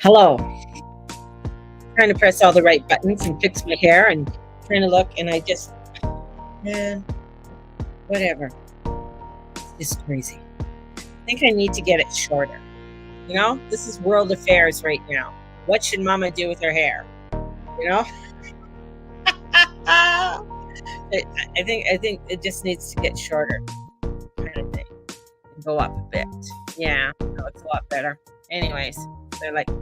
Hello. Trying to press all the right buttons and fix my hair and trying to look, and I just, man, whatever. It's just crazy. I think I need to get it shorter. This is world affairs right now. What should mama do with her hair? You know? I I think it just needs to get shorter, kind of thing. And go up a bit. Yeah, that looks a lot better. Anyways, they're like, yeah.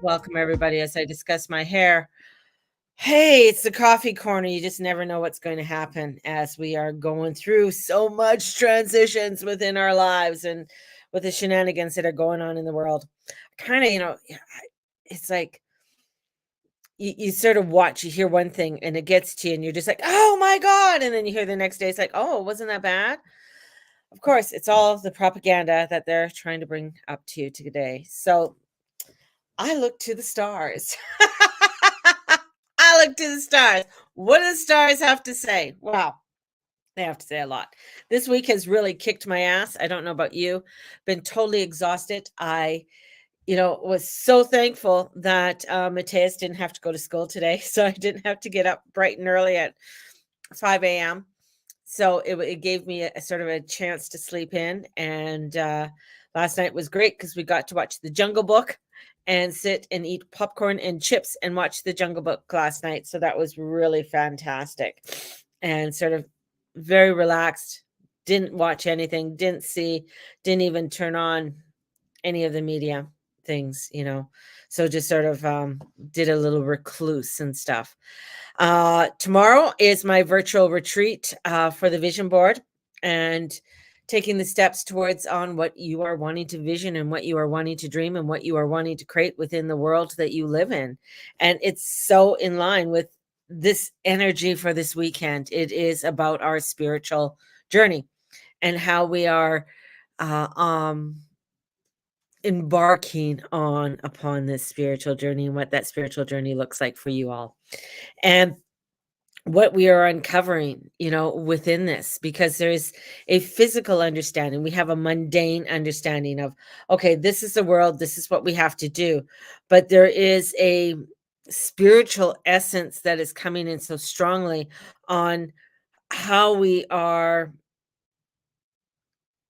Welcome everybody as I discuss my hair. Hey, it's the coffee corner. You just never know what's going to happen as we are going through so much transitions within our lives and with the shenanigans that are going on in the world. Kind of, it's like you sort of watch, you hear one thing and it gets to you and you're just like, oh my God. And then you hear the next day, it's like, oh, wasn't that bad? Of course, it's all the propaganda that they're trying to bring up to you today. So I look to the stars. I look to the stars. What do the stars have to say? Wow, they have to say a lot. This week has really kicked my ass. I don't know about you. Been totally exhausted. I, was so thankful that Mateus didn't have to go to school today, so I didn't have to get up bright and early at 5 a.m. So it gave me a sort of a chance to sleep in. And last night was great because we got to watch The Jungle Book and sit and eat popcorn and chips and watch The Jungle Book last night. So that was really fantastic and sort of very relaxed. Didn't watch anything, didn't even turn on any of the media things. So just sort of did a little recluse and stuff. Tomorrow is my virtual retreat for the vision board and taking the steps towards on what you are wanting to vision and what you are wanting to dream and what you are wanting to create within the world that you live in. And it's so in line with this energy for this weekend. It is about our spiritual journey and how we are embarking upon this spiritual journey and what that spiritual journey looks like for you all. And what we are uncovering, within this, because there's a physical understanding. We have a mundane understanding of, okay, this is the world, this is what we have to do. But there is a spiritual essence that is coming in so strongly on how we are,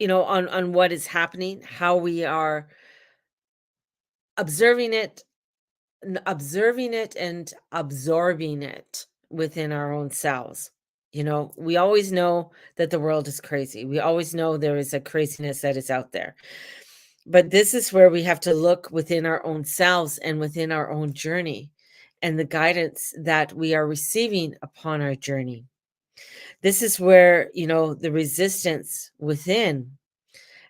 on what is happening, how we are observing it and absorbing it within our own selves. We always know that the world is crazy. We always know there is a craziness that is out there. But this is where we have to look within our own selves and within our own journey and the guidance that we are receiving upon our journey. This is where, the resistance within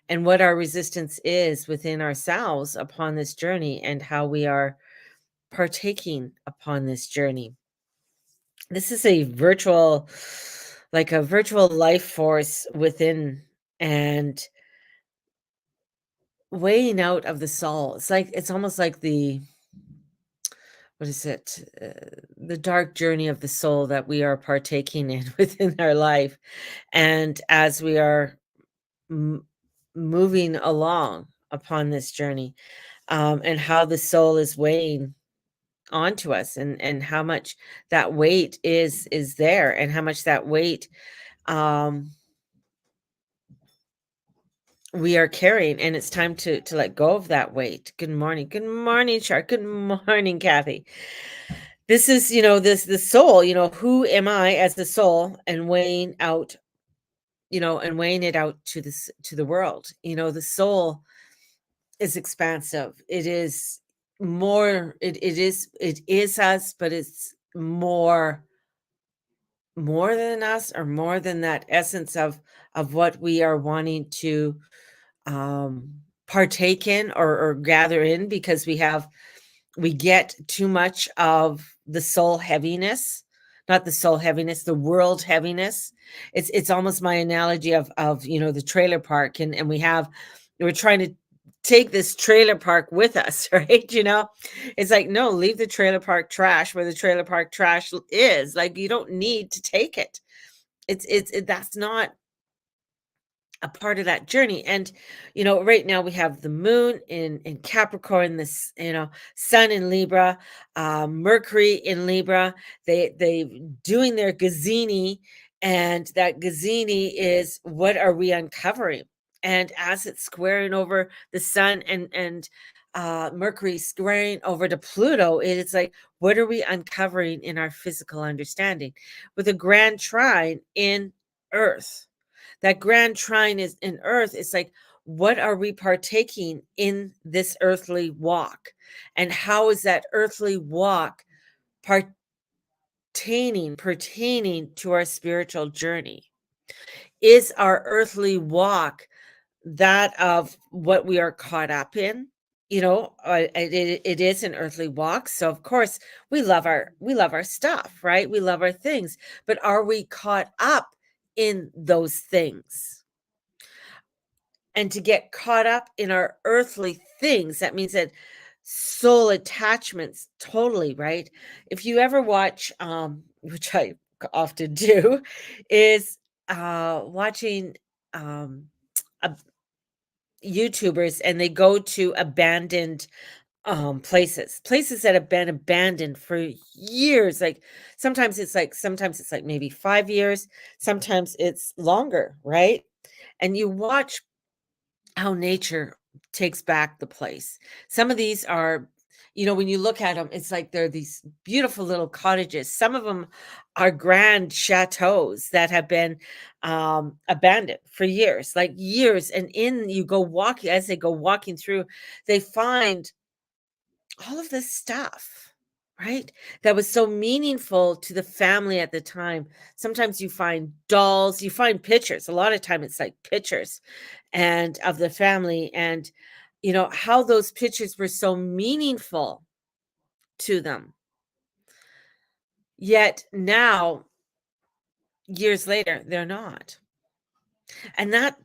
and what our resistance is within ourselves upon this journey and how we are partaking upon this journey. This is a virtual life force within and weighing out of the soul. It's almost like what is it? The dark journey of the soul that we are partaking in within our life. And as we are moving along upon this journey, and how the soul is weighing onto us and how much that weight is there and how much that weight we are carrying, and it's time to let go of that weight. Good morning Shark, good morning Kathy. This is the soul, who am I as the soul, and weighing out, and weighing it out to the world. The soul is expansive. It is more, it is us, but it's more than us, or more than that essence of what we are wanting to partake in, or gather in, because we get too much of the soul heaviness, not the soul heaviness, the world heaviness. It's almost my analogy of the trailer park, and we're trying to take this trailer park with us, right? It's like, no, leave the trailer park trash where the trailer park trash is. Like, you don't need to take it. That's not a part of that journey. And right now we have the moon in Capricorn, this sun in Libra, Mercury in Libra. They doing their Gazini, and that Gazini is, what are we uncovering? And as it's squaring over the sun, and Mercury squaring over to Pluto, it's like, what are we uncovering in our physical understanding? With a grand trine in Earth, that grand trine is in Earth. It's like, what are we partaking in this earthly walk? And how is that earthly walk pertaining to our spiritual journey? Is our earthly walk that of what we are caught up in? It is an earthly walk, so of course we love our stuff, right? We love our things, but are we caught up in those things? And to get caught up in our earthly things, that means that soul attachments, totally, right? If you ever watch, which I often do, is watching um a YouTubers, and they go to abandoned places that have been abandoned for years. Like sometimes it's like maybe 5 years, sometimes it's longer, right? And you watch how nature takes back the place. Some of these are, when you look at them, it's like they're these beautiful little cottages. Some of them are grand chateaus that have been abandoned for years, like years. And you go walking, as they go walking through, they find all of this stuff, right? That was so meaningful to the family at the time. Sometimes you find dolls, you find pictures. A lot of time it's like pictures and of the family, and how those pictures were so meaningful to them. Yet now, years later, they're not. And that,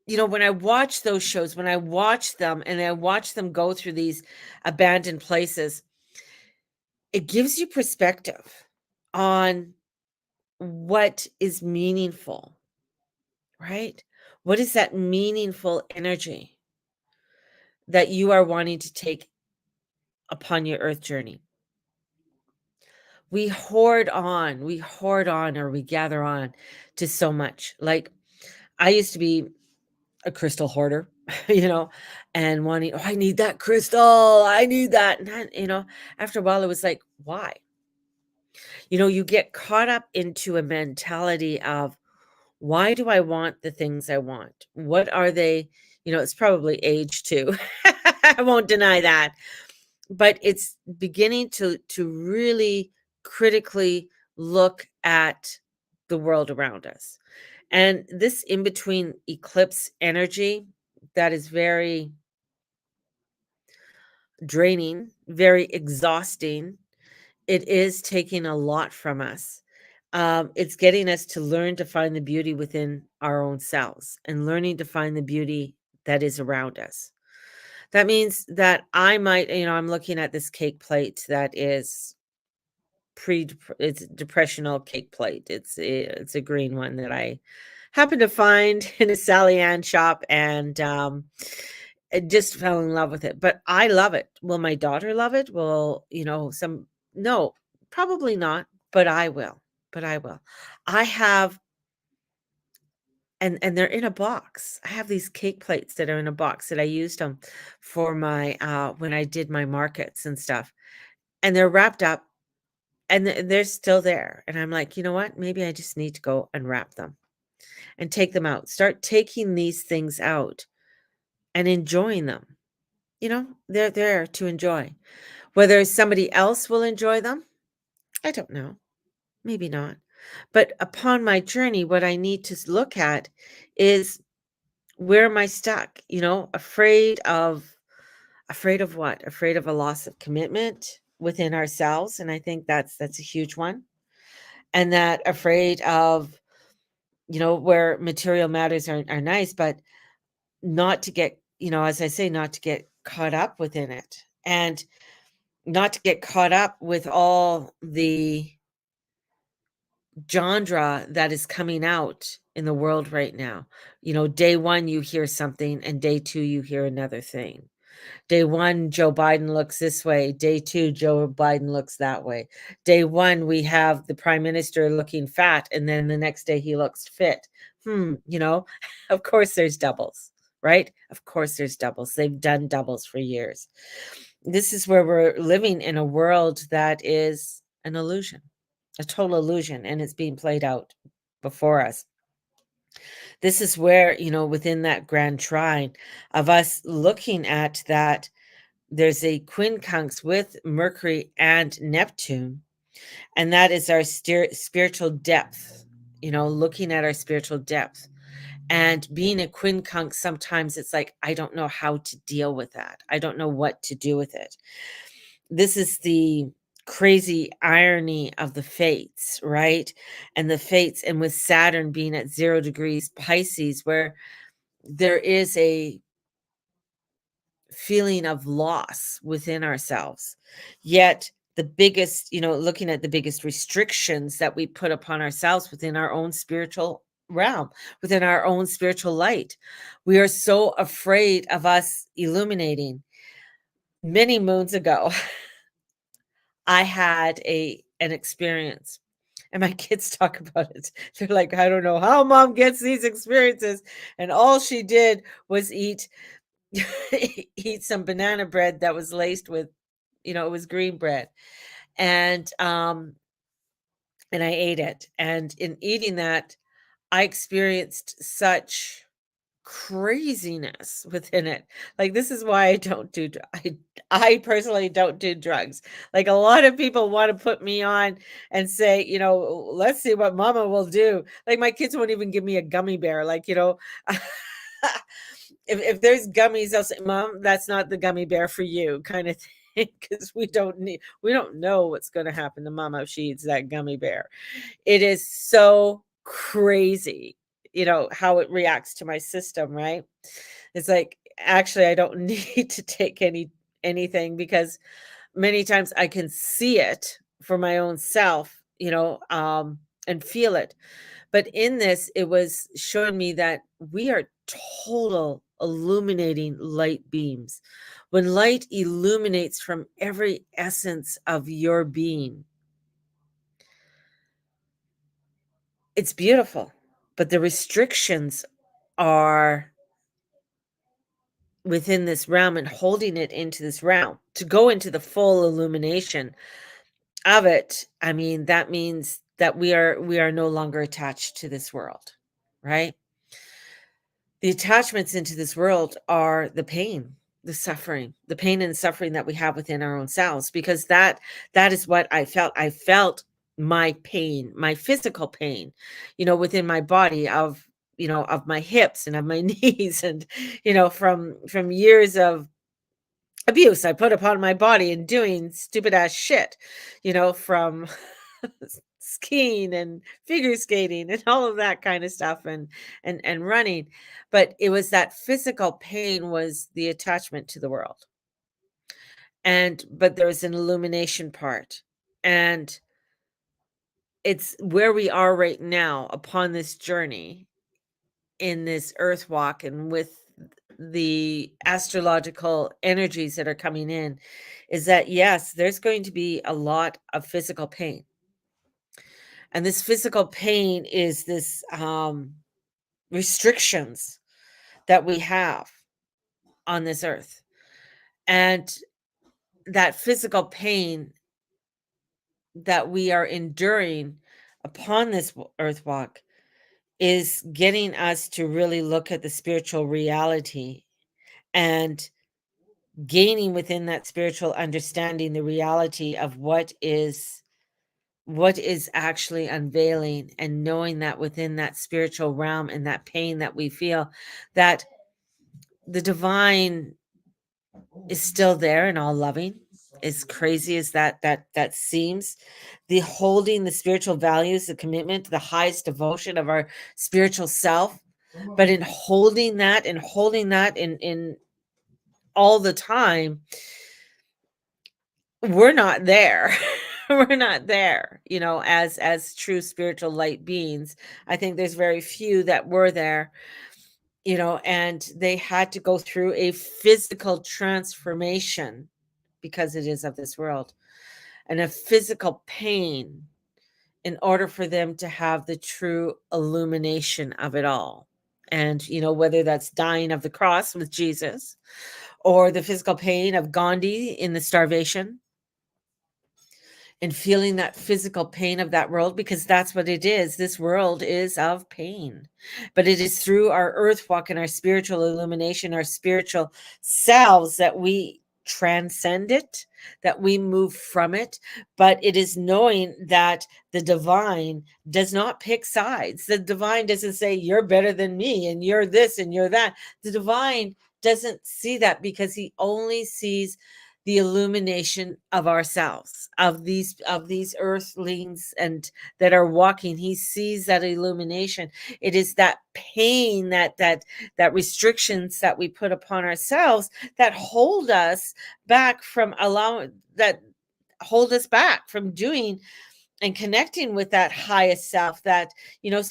when I watch those shows, when I watch them and I watch them go through these abandoned places, it gives you perspective on what is meaningful, right? What is that meaningful energy that you are wanting to take upon your earth journey? We hoard on, or we gather on to so much. Like, I used to be a crystal hoarder, and wanting, oh, I need that crystal, I need that. And then, after a while, it was like, why? You get caught up into a mentality of, why do I want the things I want? What are they? It's probably age too. I won't deny that. But it's beginning to really critically look at the world around us. And this in between eclipse energy, that is very draining, very exhausting. It is taking a lot from us. It's getting us to learn to find the beauty within our own selves, and learning to find the beauty that is around us. That means that I might, I'm looking at this cake plate that is it's a depressional cake plate. It's a green one that I happened to find in a Sally Ann shop, and I just fell in love with it. But I love it. Will my daughter love it? Will, some no, probably not, but I will. But I will. I have, and they're in a box. I have these cake plates that are in a box that I used them for my when I did my markets and stuff. And they're wrapped up, and they're still there. And I'm like, you know what? Maybe I just need to go unwrap them and take them out. Start taking these things out and enjoying them. They're there to enjoy. Whether somebody else will enjoy them, I don't know. Maybe not. But upon my journey, what I need to look at is, where am I stuck? Afraid of what? Afraid of a loss of commitment within ourselves. And I think that's a huge one. And that afraid of, where material matters are nice, but not to get, as I say, not to get caught up within it, and not to get caught up with all the genre that is coming out in the world right now. Day 1, you hear something, and day 2, you hear another thing. Day 1, Joe Biden looks this way. Day 2, Joe Biden looks that way. Day 1, we have the prime minister looking fat, and then the next day he looks fit. Of course there's doubles, right? Of course there's doubles. They've done doubles for years. This is where we're living in a world that is an illusion, a total illusion, and it's being played out before us. This is where, within that grand trine of us looking at that, there's a quincunx with Mercury and Neptune, and that is our spiritual depth, looking at our spiritual depth. And being a quincunx, sometimes it's like, I don't know how to deal with that. I don't know what to do with it. This is the crazy irony of the fates, right? And the fates, and with Saturn being at 0 degrees Pisces, where there is a feeling of loss within ourselves. Yet the biggest, looking at the biggest restrictions that we put upon ourselves within our own spiritual realm, within our own spiritual light. We are so afraid of us illuminating. Many moons ago, I had an experience, and my kids talk about it. They're like, I don't know how mom gets these experiences. And all she did was eat some banana bread that was laced with, it was green bread. And I ate it. And in eating that, I experienced such craziness within it. Like, this is why I don't do I personally don't do drugs. Like, a lot of people want to put me on and say, let's see what mama will do. Like, my kids won't even give me a gummy bear. Like, if there's gummies, I'll say, Mom, that's not the gummy bear for you, kind of thing, because we don't know what's going to happen to mama if she eats that gummy bear. It is so crazy, how it reacts to my system, right? It's like, actually, I don't need to take anything, because many times I can see it for my own self, and feel it. But in this, it was showing me that we are total illuminating light beams. When light illuminates from every essence of your being, it's beautiful. But the restrictions are within this realm, and holding it into this realm. To go into the full illumination of it, I mean, that means that we are no longer attached to this world, right? The attachments into this world are the pain, the suffering, the pain and suffering that we have within our own selves, because that is what I felt. I felt my pain, my physical pain, within my body, of my hips and of my knees, and from years of abuse I put upon my body and doing stupid ass shit, from skiing and figure skating and all of that kind of stuff, and running. But it was that physical pain was the attachment to the world. But there was an illumination part. And it's where we are right now upon this journey in this earth walk, and with the astrological energies that are coming in, is that yes, there's going to be a lot of physical pain. And this physical pain is this restrictions that we have on this earth. And that physical pain that we are enduring upon this earth walk is getting us to really look at the spiritual reality, and gaining within that spiritual understanding the reality of what is actually unveiling, and knowing that within that spiritual realm and that pain that we feel, that the divine is still there and all loving. As crazy as that seems, the holding the spiritual values, the commitment, the highest devotion of our spiritual self, but in holding that, in all the time, we're not there. we're not there, as true spiritual light beings. I think there's very few that were there, and they had to go through a physical transformation because it is of this world, and a physical pain in order for them to have the true illumination of it all. And, whether that's dying of the cross with Jesus, or the physical pain of Gandhi in the starvation, and feeling that physical pain of that world, because that's what it is. This world is of pain, but it is through our earth walk and our spiritual illumination, our spiritual selves, that we transcend it, that we move from it. But it is knowing that the divine does not pick sides. The divine doesn't say you're better than me and you're this and you're that. The divine doesn't see that, because he only sees the illumination of ourselves, of these earthlings and that are walking. He sees that illumination. It is that pain, that restrictions that we put upon ourselves, that hold us back from doing and connecting with that highest self. So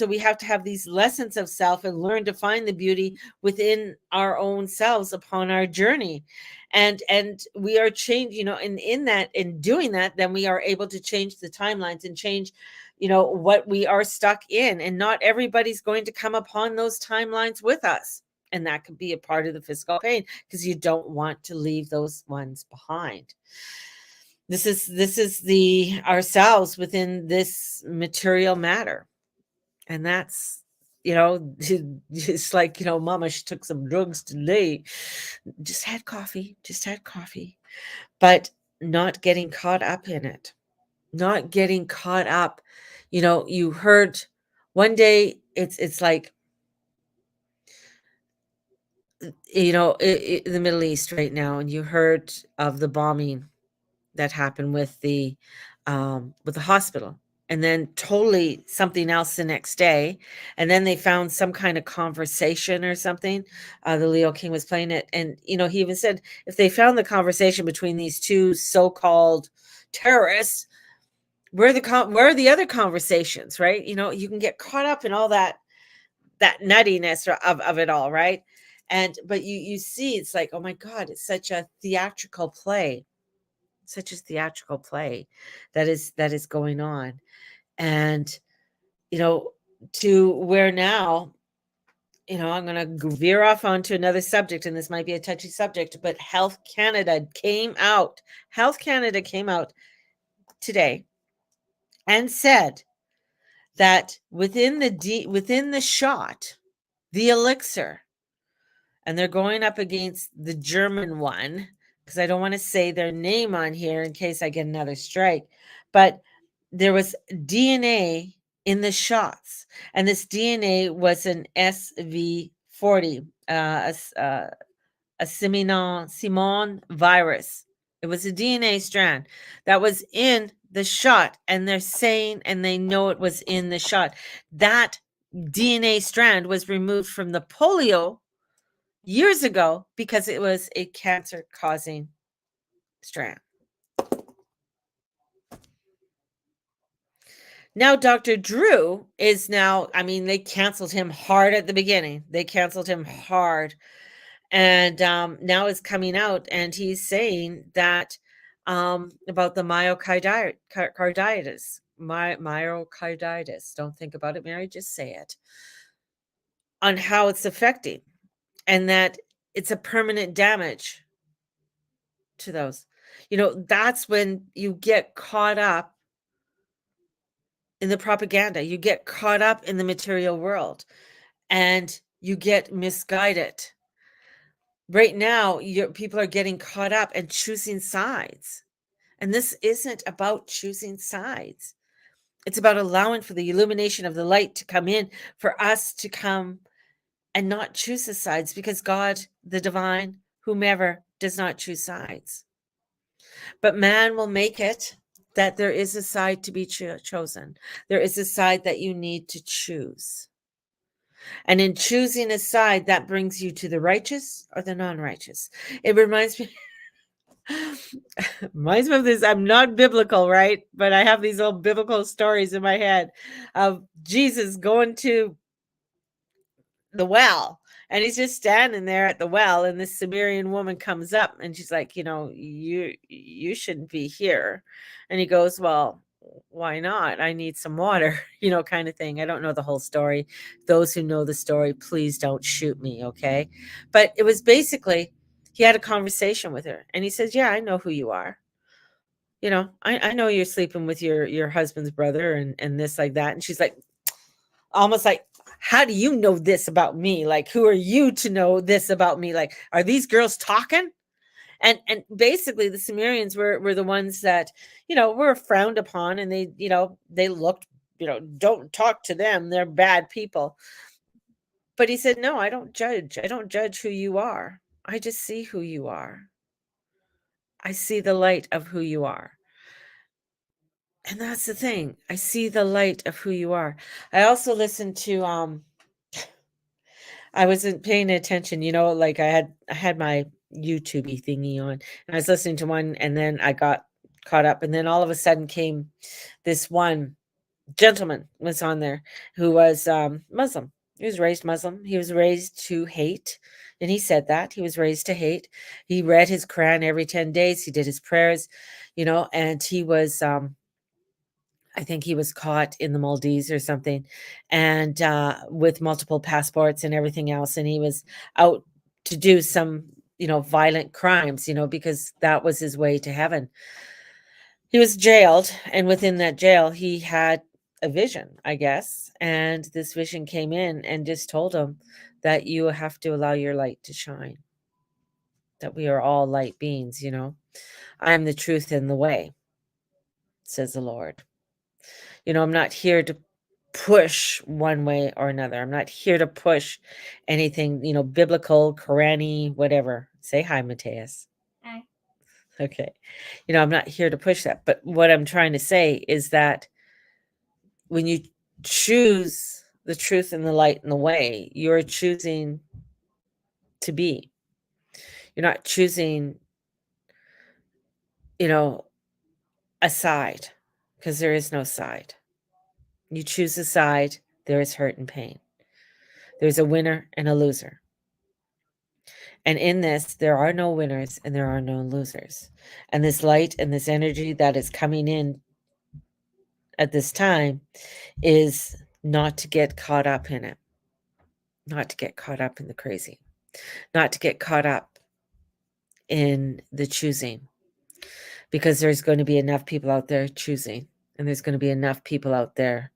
we have to have these lessons of self and learn to find the beauty within our own selves upon our journey. And we are changed, and in doing that, then we are able to change the timelines and change what we are stuck in. And not everybody's going to come upon those timelines with us, and that could be a part of the physical pain, because you don't want to leave those ones behind. This is the ourselves within this material matter. And that's, it's like, mama, she took some drugs today, just had coffee, but not getting caught up in it, not getting caught up. You heard one day, it's like, the Middle East right now, and you heard of the bombing that happened with the hospital, and then totally something else the next day. And then they found some kind of conversation or something. The Leo King was playing it, and he even said, if they found the conversation between these two so-called terrorists, where are the other conversations, right? You can get caught up in all that nuttiness of it all, right? But you see, it's like, oh my God, it's such a theatrical play, that is going on. And you know to where now, I'm going to veer off onto another subject, and this might be a touchy subject, but Health Canada came out today and said that within the shot, the elixir, and they're going up against the German one, because I don't want to say their name on here in case I get another strike. But there was DNA in the shots, and this DNA was an SV40, a Simon virus. It was a DNA strand that was in the shot, and they're saying, and they know it was in the shot. That DNA strand was removed from the polio years ago because it was a cancer-causing strand. Now, Dr. Drew is now, they canceled him hard at the beginning. They canceled him hard. And now is coming out, and he's saying that about the myocarditis. Don't think about it, Mary, just say it. On how it's affecting, and that it's a permanent damage to those. That's when you get caught up in the propaganda. You get caught up in the material world, and you get misguided. Right now, people are getting caught up and choosing sides. And this isn't about choosing sides. It's about allowing for the illumination of the light to come in, for us to come and not choose the sides, because God, the divine, whomever, does not choose sides. But man will make it that there is a side to be chosen. There is a side that you need to choose. And in choosing a side, that brings you to the righteous or the non-righteous. It reminds me Reminds me of this. I'm not biblical, right? But I have these old biblical stories in my head of Jesus going to the well, and he's just standing there at the well, and this Sumerian woman comes up and she's like, you shouldn't be here. And he goes, well, why not? I need some water, kind of thing. I don't know the whole story. Those who know the story, please don't shoot me, okay? But it was basically, he had a conversation with her, and he says, yeah, I know who you are. I know you're sleeping with your husband's brother and this, like that. And she's like, almost like, how do you know this about me? Like, who are you to know this about me? Like, are these girls talking? And basically the Sumerians were the ones that, were frowned upon, and they looked, don't talk to them. They're bad people. But he said, no, I don't judge. I don't judge who you are. I just see who you are. I see the light of who you are. And that's the thing. I see the light of who you are. I also listened to I wasn't paying attention, like I had my YouTube thingy on, and I was listening to one, and then I got caught up, and then all of a sudden came this one gentleman was on there who was Muslim. He was raised Muslim. He was raised to hate. And he said that he was raised to hate. He read his Quran every 10 days. He did his prayers, and he was I think he was caught in the Maldives or something, and with multiple passports and everything else. And he was out to do some, violent crimes, because that was his way to heaven. He was jailed, and within that jail, he had a vision, I guess. And this vision came in and just told him that you have to allow your light to shine, that we are all light beings, I am the truth and the way, says the Lord. I'm not here to push one way or another. I'm not here to push anything, biblical, Qurani, whatever. Say hi, Mateus. Hi. Okay. I'm not here to push that. But what I'm trying to say is that when you choose the truth and the light and the way, you're choosing to be. You're not choosing, a side, because there is no side. You choose a side, there is hurt and pain. There's a winner and a loser. And in this, there are no winners and there are no losers. And this light and this energy that is coming in at this time is not to get caught up in it, not to get caught up in the crazy, not to get caught up in the choosing, because there's going to be enough people out there choosing, and there's going to be enough people out there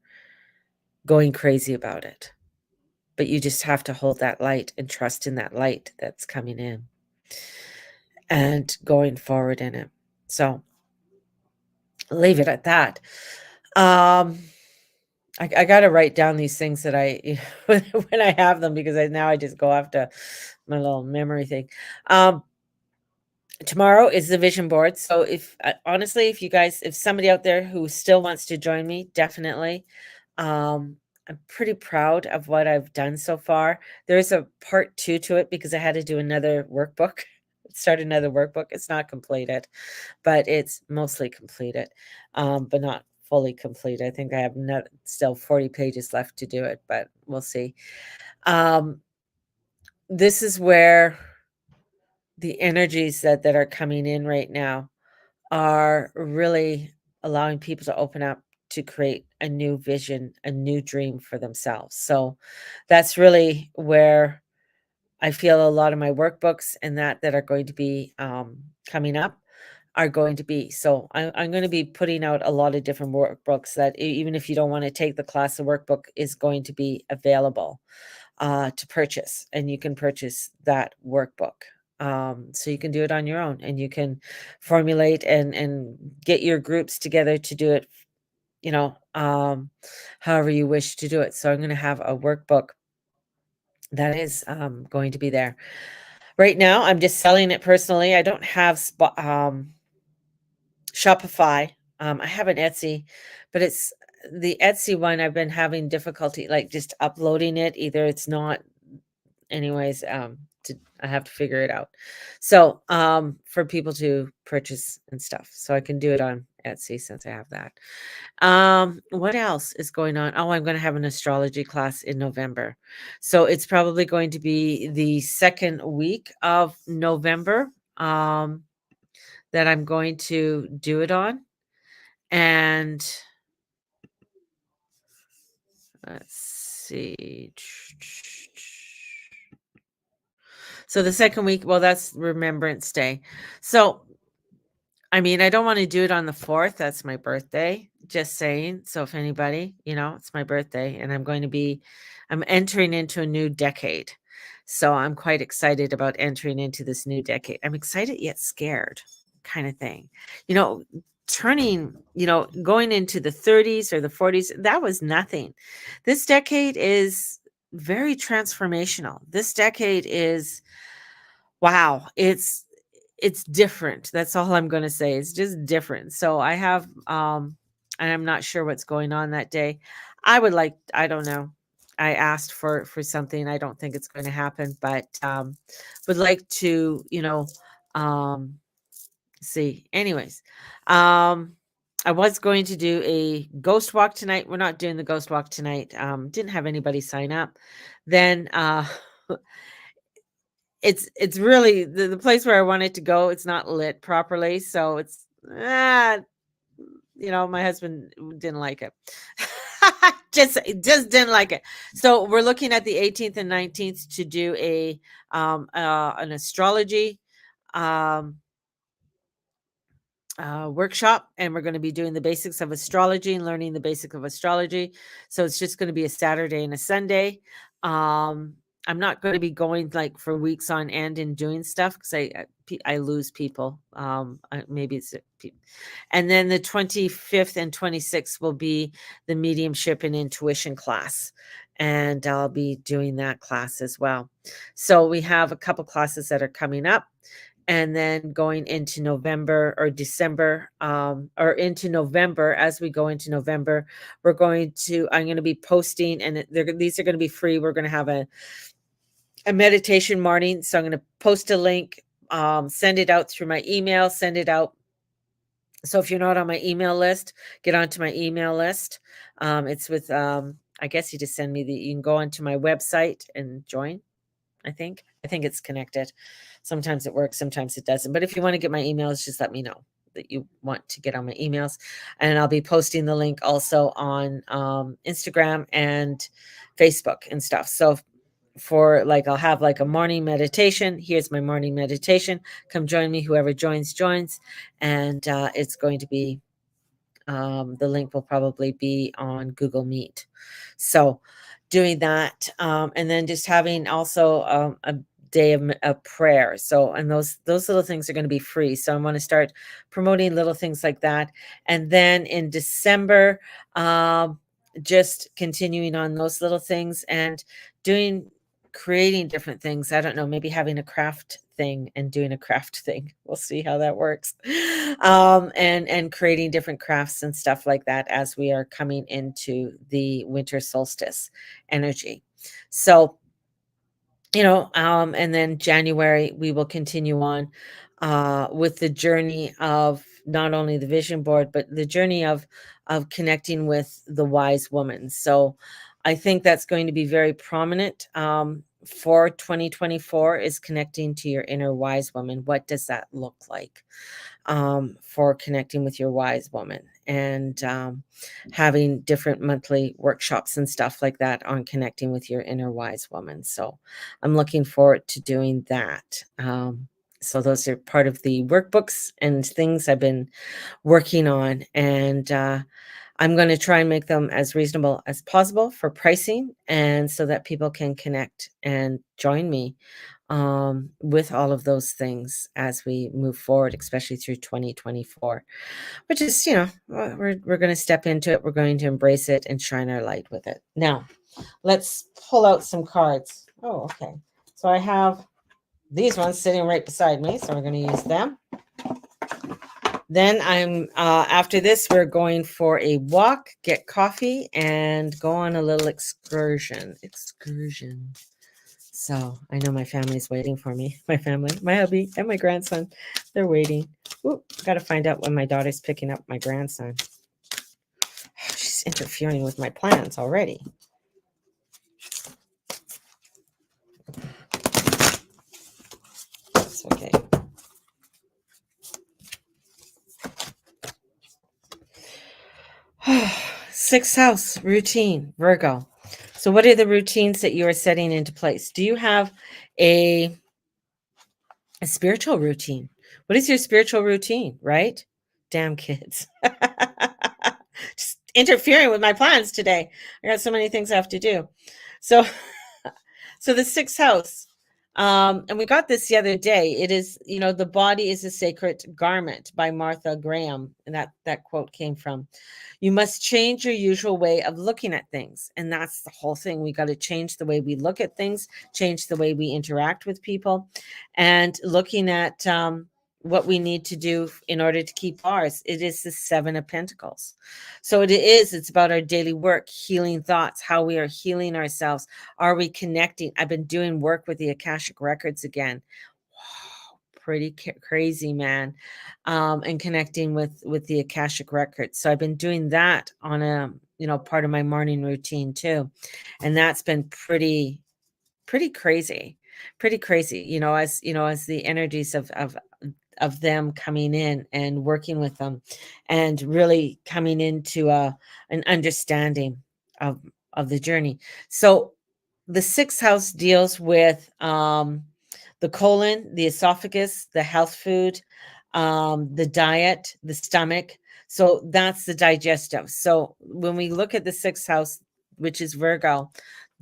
going crazy about it. But you just have to hold that light and trust in that light that's coming in and going forward in it. So leave it at that. I got to write down these things that I when I have them, because now I just go after my little memory thing. Tomorrow is the vision board. So honestly, if somebody out there who still wants to join me, definitely. I'm pretty proud of what I've done so far. There's a part 2 to it because I had to do another workbook, start another workbook. It's not completed, but it's mostly completed, but not fully complete. I think I have still 40 pages left to do it, but we'll see. This is where the energies that are coming in right now are really allowing people to open up to create a new vision, a new dream for themselves. So that's really where I feel a lot of my workbooks and that are going to be coming up are going to be. So I'm going to be putting out a lot of different workbooks that even if you don't want to take the class, the workbook is going to be available to purchase, and you can purchase that workbook. So you can do it on your own, and you can formulate and get your groups together to do it, however you wish to do it. So I'm going to have a workbook that is going to be there. Right now, I'm just selling it personally. I don't have Shopify. I have an Etsy, but it's the Etsy one. I've been having difficulty, like just uploading it. Either it's not, anyways. I have to figure it out. So, for people to purchase and stuff, so I can do it on Etsy since I have that. What else is going on? Oh, I'm going to have an astrology class in November. So it's probably going to be the second week of November that I'm going to do it on. And let's see. So the second week, well, that's Remembrance Day. So, I mean, I don't want to do it on the 4th. That's my birthday. Just saying. So if anybody, it's my birthday and I'm entering into a new decade. So I'm quite excited about entering into this new decade. I'm excited yet scared kind of thing. You know, turning, going into the 30s or the 40s, that was nothing. This decade is very transformational. This decade is wow, it's different. That's all I'm gonna say. It's just different. So I have, and I'm not sure what's going on that day. I don't know. I asked for something. I don't think it's going to happen, but would like to, um, see. Anyways, I was going to do a ghost walk tonight. We're not doing the ghost walk tonight. Didn't have anybody sign up. Then it's really the place where I wanted to go, it's not lit properly, so it's my husband didn't like it. Just didn't like it. So we're looking at the 18th and 19th to do an astrology workshop, and we're going to be doing the basics of astrology and learning the basics of astrology. So it's just going to be a Saturday and a Sunday. I'm not going to be going like for weeks on end and doing stuff because I lose people. Maybe it's and then the 25th and 26th will be the mediumship and intuition class, and I'll be doing that class as well. So we have a couple classes that are coming up. And then going into November or December, or into November, as we go into November, I'm going to be posting, and these are going to be free. We're going to have a meditation morning. So I'm going to post a link, send it out through my email, send it out. So if you're not on my email list, get onto my email list. It's with, I guess you just you can go onto my website and join. I think it's connected. Sometimes it works, sometimes it doesn't. But if you want to get my emails, just let me know that you want to get on my emails. And I'll be posting the link also on Instagram and Facebook and stuff. So I'll have like a morning meditation. Here's my morning meditation. Come join me. Whoever joins. And it's going to be, the link will probably be on Google Meet. So doing that, and then just having also a day of prayer. So, and those little things are going to be free. So I want to start promoting little things like that. And then in December, just continuing on those little things and creating different things. I don't know, maybe having a craft thing and doing a craft thing. We'll see how that works. And creating different crafts and stuff like that as we are coming into the winter solstice energy. So, and then January, we will continue on with the journey of not only the vision board, but the journey of connecting with the wise woman. So I think that's going to be very prominent for 2024 is connecting to your inner wise woman. What does that look like for connecting with your wise woman? And having different monthly workshops and stuff like that on connecting with your inner wise woman. So I'm looking forward to doing that. So those are part of the workbooks and things I've been working on. And I'm going to try and make them as reasonable as possible for pricing, and so that people can connect and join me with all of those things as we move forward, especially through 2024, which is, we're going to step into it. We're going to embrace it and shine our light with it. Now, let's pull out some cards. Oh, okay. So I have these ones sitting right beside me, so we're going to use them. Then after this, we're going for a walk, get coffee, and go on a little excursion. So I know my family's waiting for me. My family, my hubby, and my grandson, they're waiting. Ooh, got to find out when my daughter's picking up my grandson. She's interfering with my plans already. It's okay. Sixth house routine, Virgo. So, what are the routines that you are setting into place? Do you have a spiritual routine? What is your spiritual routine? Right? Damn kids. Just interfering with my plans today. I got so many things I have to do. So, so the sixth house, and we got this the other day. It is, the body is a sacred garment by Martha Graham, and that quote came from. You must change your usual way of looking at things, and that's the whole thing. We got to change the way we look at things, change the way we interact with people, and looking at what we need to do in order to keep ours. It is the Seven of Pentacles. So it's about our daily work, healing thoughts, how we are healing ourselves. Are we connecting? I've been doing work with the Akashic Records again. Wow, pretty crazy, man. And connecting with the Akashic Records. So I've been doing that on a, part of my morning routine too. And that's been pretty crazy. Pretty crazy, as the energies of them coming in and working with them and really coming into an understanding of the journey. So the sixth house deals with the colon, the esophagus, the health food, the diet, the stomach. So that's the digestive. So when we look at the sixth house, which is Virgo,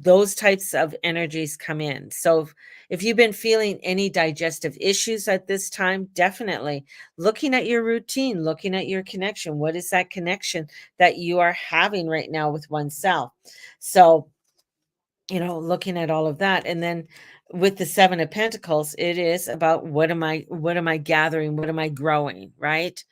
those types of energies come in. So if you've been feeling any digestive issues at this time, definitely looking at your routine, looking at your connection. What is that connection that you are having right now with oneself? So, looking at all of that. And then with the Seven of Pentacles, it is about what am I gathering? What am I growing? Right?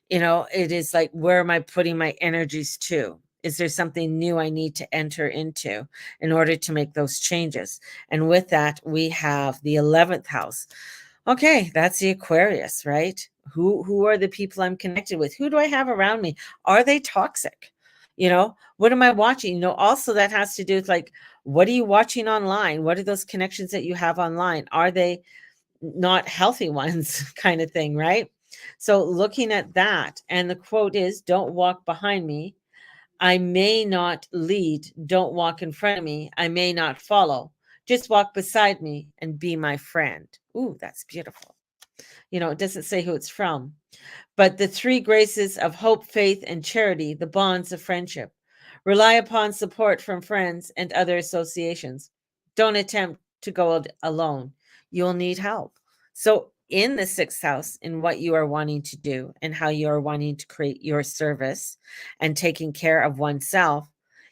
It is like, where am I putting my energies to? Is there something new I need to enter into in order to make those changes? And with that, we have the 11th house. Okay, that's the Aquarius, right? Who are the people I'm connected with? Who do I have around me? Are they toxic? What am I watching? Also that has to do with, like, what are you watching online? What are those connections that you have online? Are they not healthy ones, kind of thing, right? So looking at that, and the quote is, don't walk behind me. I may not lead. Don't walk in front of me. I may not follow. Just walk beside me and be my friend. Ooh, that's beautiful. It doesn't say who it's from. But the three graces of hope, faith, and charity, the bonds of friendship. Rely upon support from friends and other associations. Don't attempt to go alone. You'll need help. So, in the sixth house, in what you are wanting to do and how you are wanting to create your service and taking care of oneself,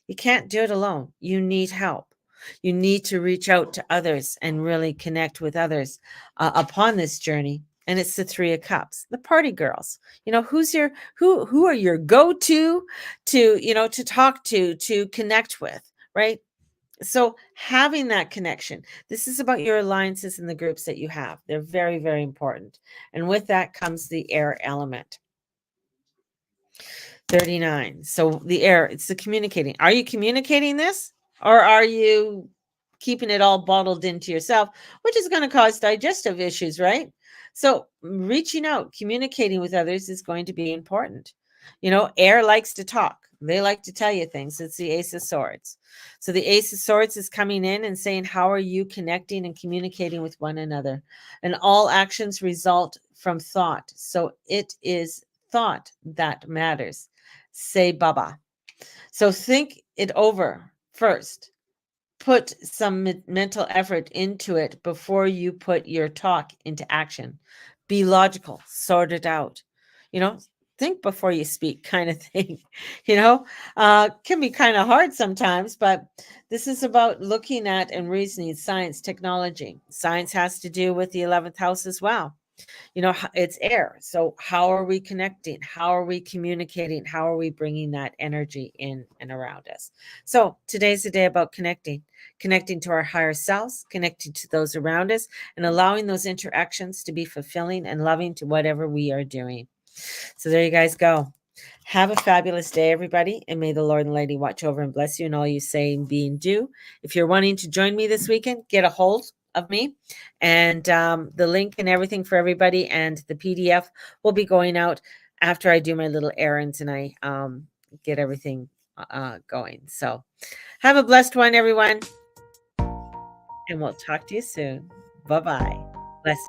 you can't do it alone. You need help. You need to reach out to others and really connect with others upon this journey. And it's the Three of Cups, the party girls. Who are your go-to to talk to connect with, right? So having that connection, this is about your alliances and the groups that you have. They're very, very important. And with that comes the air element. 39. So the air, it's the communicating. Are you communicating this, or are you keeping it all bottled into yourself, which is going to cause digestive issues, right? So reaching out, communicating with others is going to be important. Air likes to talk. They like to tell you things. It's the Ace of Swords. So the Ace of Swords is coming in and saying, how are you connecting and communicating with one another? And all actions result from thought. So it is thought that matters. Say Baba. So think it over first. Put some mental effort into it before you put your talk into action. Be logical, sort it out. Think before you speak, kind of thing. Can be kind of hard sometimes, but this is about looking at and reasoning, science, technology. Science has to do with the 11th house as well. It's air. So how are we connecting? How are we communicating? How are we bringing that energy in and around us? So today's the day about connecting to our higher selves, connecting to those around us, and allowing those interactions to be fulfilling and loving to whatever we are doing. So there you guys go. Have a fabulous day, everybody, and may the Lord and Lady watch over and bless you and all you say and be and do. If you're wanting to join me this weekend, get a hold of me, and the link and everything for everybody and the PDF will be going out after I do my little errands and I get everything going. So have a blessed one, everyone, and we'll talk to you soon. Bye-bye. Bless.